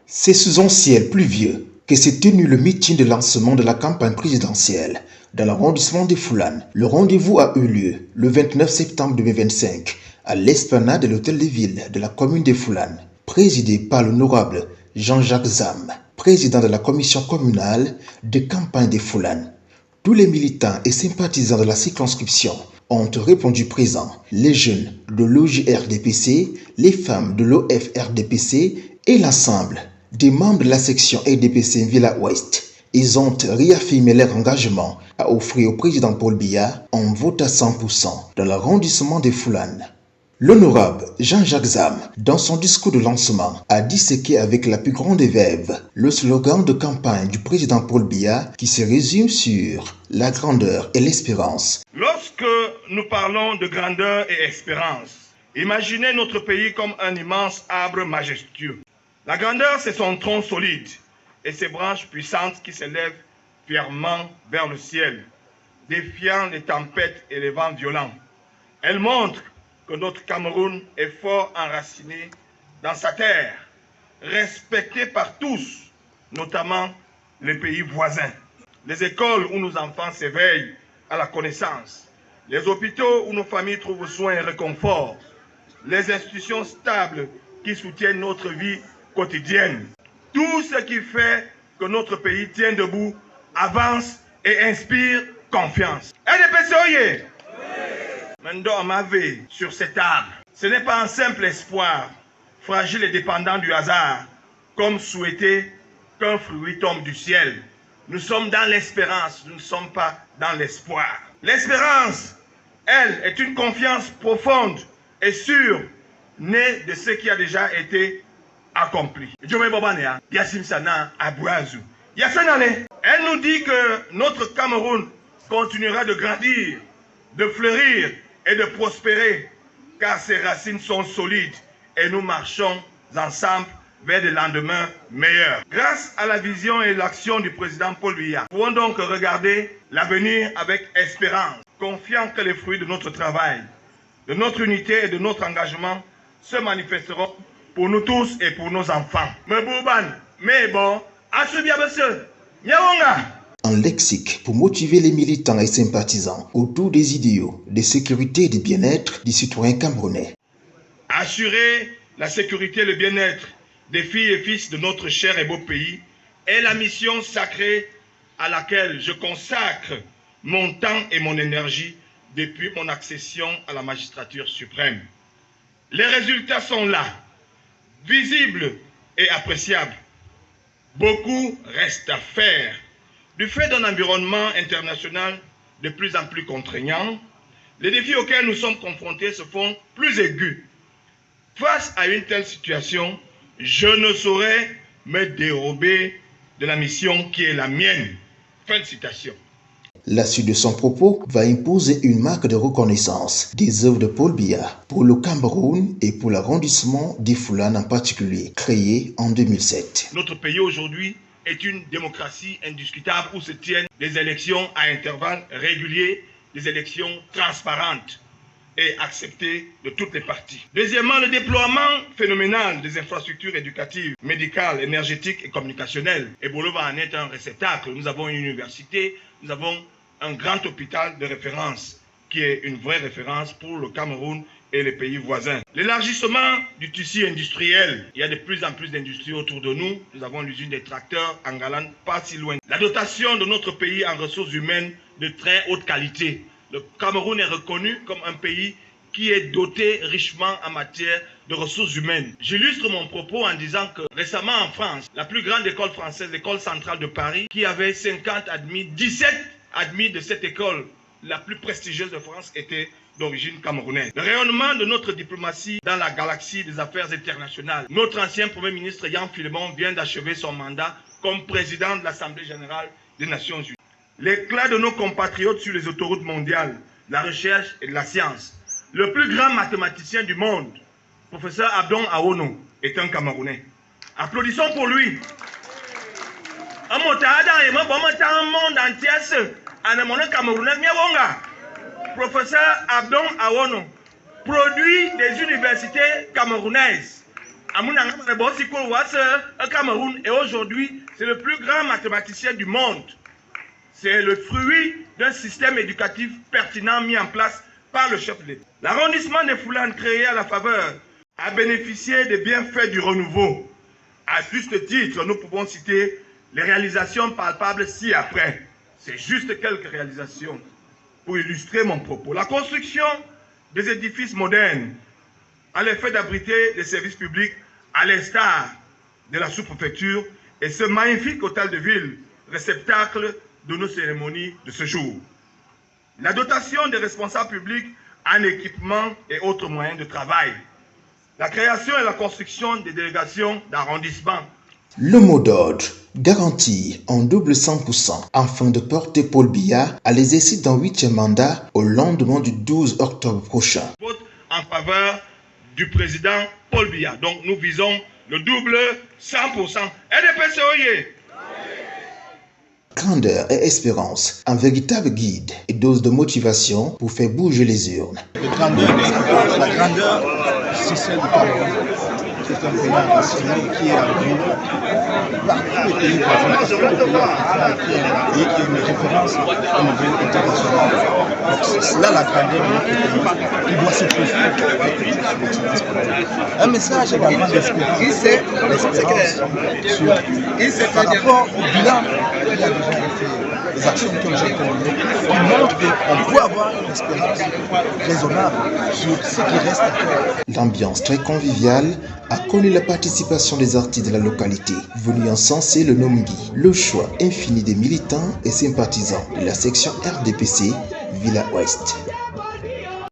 C'est sous un ciel pluvieux que s'est tenu le meeting de lancement de la campagne présidentielle dans l'arrondissement de Foulane. Le rendez-vous a eu lieu le 29 septembre 2025 à l'esplanade de l'hôtel de ville de la commune de Foulane, présidé par l'honorable Jean-Jacques Zam, président de la commission communale de campagne de Foulane. Tous les militants et sympathisants de la circonscription ont répondu présents. Les jeunes de l'OJRDPC, les femmes de l'OFRDPC et l'ensemble des membres de la section RDPC Villa Ouest. Ils ont réaffirmé leur engagement à offrir au président Paul Biya un vote à 100% dans l'arrondissement de Foulane. L'honorable Jean-Jacques Zam, dans son discours de lancement, a disséqué avec la plus grande verve le slogan de campagne du président Paul Biya qui se résume sur la grandeur et l'espérance. Lorsque nous parlons de grandeur et espérance, imaginez notre pays comme un immense arbre majestueux. La grandeur, c'est son tronc solide et ses branches puissantes qui s'élèvent fièrement vers le ciel, défiant les tempêtes et les vents violents. Elle montre que notre Cameroun est fort enraciné dans sa terre, respecté par tous, notamment les pays voisins. Les écoles où nos enfants s'éveillent à la connaissance, les hôpitaux où nos familles trouvent soin et réconfort, les institutions stables qui soutiennent notre vie quotidienne. Tout ce qui fait que notre pays tient debout, avance et inspire confiance. RDPC, Mendo Mavé sur cet arbre. Ce n'est pas un simple espoir, fragile et dépendant du hasard, comme souhaiter qu'un fruit tombe du ciel. Nous sommes dans l'espérance, nous ne sommes pas dans l'espoir. L'espérance, elle, est une confiance profonde et sûre, née de ce qui a déjà été accompli. Elle nous dit que notre Cameroun continuera de grandir, de fleurir et de prospérer, car ses racines sont solides et nous marchons ensemble vers des lendemains meilleurs. Grâce à la vision et l'action du président Paul Biya, nous pouvons donc regarder l'avenir avec espérance, confiant que les fruits de notre travail, de notre unité et de notre engagement se manifesteront pour nous tous et pour nos enfants. Un lexique pour motiver les militants et sympathisants autour des idéaux de sécurité et de bien-être des citoyens camerounais. Assurer la sécurité et le bien-être des filles et fils de notre cher et beau pays est la mission sacrée à laquelle je consacre mon temps et mon énergie depuis mon accession à la magistrature suprême. Les résultats sont là, visibles et appréciables. Beaucoup reste à faire. Du fait d'un environnement international de plus en plus contraignant, les défis auxquels nous sommes confrontés se font plus aigus. Face à une telle situation, je ne saurais me dérober de la mission qui est la mienne. Fin de citation. La suite de son propos va imposer une marque de reconnaissance des œuvres de Paul Biya pour le Cameroun et pour l'arrondissement des Foulane en particulier, créé en 2007. Notre pays aujourd'hui est une démocratie indiscutable où se tiennent des élections à intervalles réguliers, des élections transparentes et acceptées de toutes les parties. Deuxièmement, le déploiement phénoménal des infrastructures éducatives, médicales, énergétiques et communicationnelles. Et Bolova en est un réceptacle. Nous avons une université, nous avons un grand hôpital de référence qui est une vraie référence pour le Cameroun et les pays voisins. L'élargissement du tissu industriel. Il y a de plus en plus d'industries autour de nous. Nous avons l'usine des tracteurs en Galane, pas si loin. La dotation de notre pays en ressources humaines de très haute qualité. Le Cameroun est reconnu comme un pays qui est doté richement en matière de ressources humaines. J'illustre mon propos en disant que récemment en France, la plus grande école française, l'école centrale de Paris, qui avait 50 admis, 17 admis de cette école, la plus prestigieuse de France, était d'origine camerounaise. Le rayonnement de notre diplomatie dans la galaxie des affaires internationales. Notre ancien Premier ministre Yann Philemon vient d'achever son mandat comme président de l'Assemblée générale des Nations unies. L'éclat de nos compatriotes sur les autoroutes mondiales, la recherche et la science. Le plus grand mathématicien du monde, professeur Abdon Awono, est un Camerounais. Applaudissons pour lui. Un monde entier, professeur Abdon Awono produit des universités camerounaises Cameroun, et aujourd'hui, c'est le plus grand mathématicien du monde. C'est le fruit d'un système éducatif pertinent mis en place par le chef de l'État. L'arrondissement des Foulanes, créé à la faveur, a bénéficié des bienfaits du renouveau. À juste titre, nous pouvons citer les réalisations palpables ci-après. C'est juste quelques réalisations pour illustrer mon propos. La construction des édifices modernes a l'effet d'abriter des services publics à l'instar de la sous-préfecture et ce magnifique hôtel de ville, réceptacle de nos cérémonies de ce jour. La dotation des responsables publics en équipement et autres moyens de travail. La création et la construction des délégations d'arrondissement. Le mot d'ordre, garantie en double 100% afin de porter Paul Biya à l'exercice d'un 8e mandat au lendemain du 12 octobre prochain. Vote en faveur du président Paul Biya. Donc nous visons le double 100%. RDPC. Grandeur et espérance, un véritable guide et dose de motivation pour faire bouger les urnes. La grandeur, c'est celle du Cameroun. C'est un pays enraciné qui est en vue par tous les pays voisins, parce que le pays africain qui est un pays qui est une référence au niveau international. Donc c'est là la grandeur de notre pays qui doit se poursuivre avec l'excellence politique. Un message également d'espérance par rapport au bilan qu'il y a déjà fait, les actions qui ont déjà été menées, qui montrent qu'on peut avoir une espérance raisonnable sur ce qui reste à faire. L'ambiance très conviviale a connu la participation des artistes de la localité, venus encenser le Nomgui, le choix infini des militants et sympathisants de la section RDPC Villa Ouest.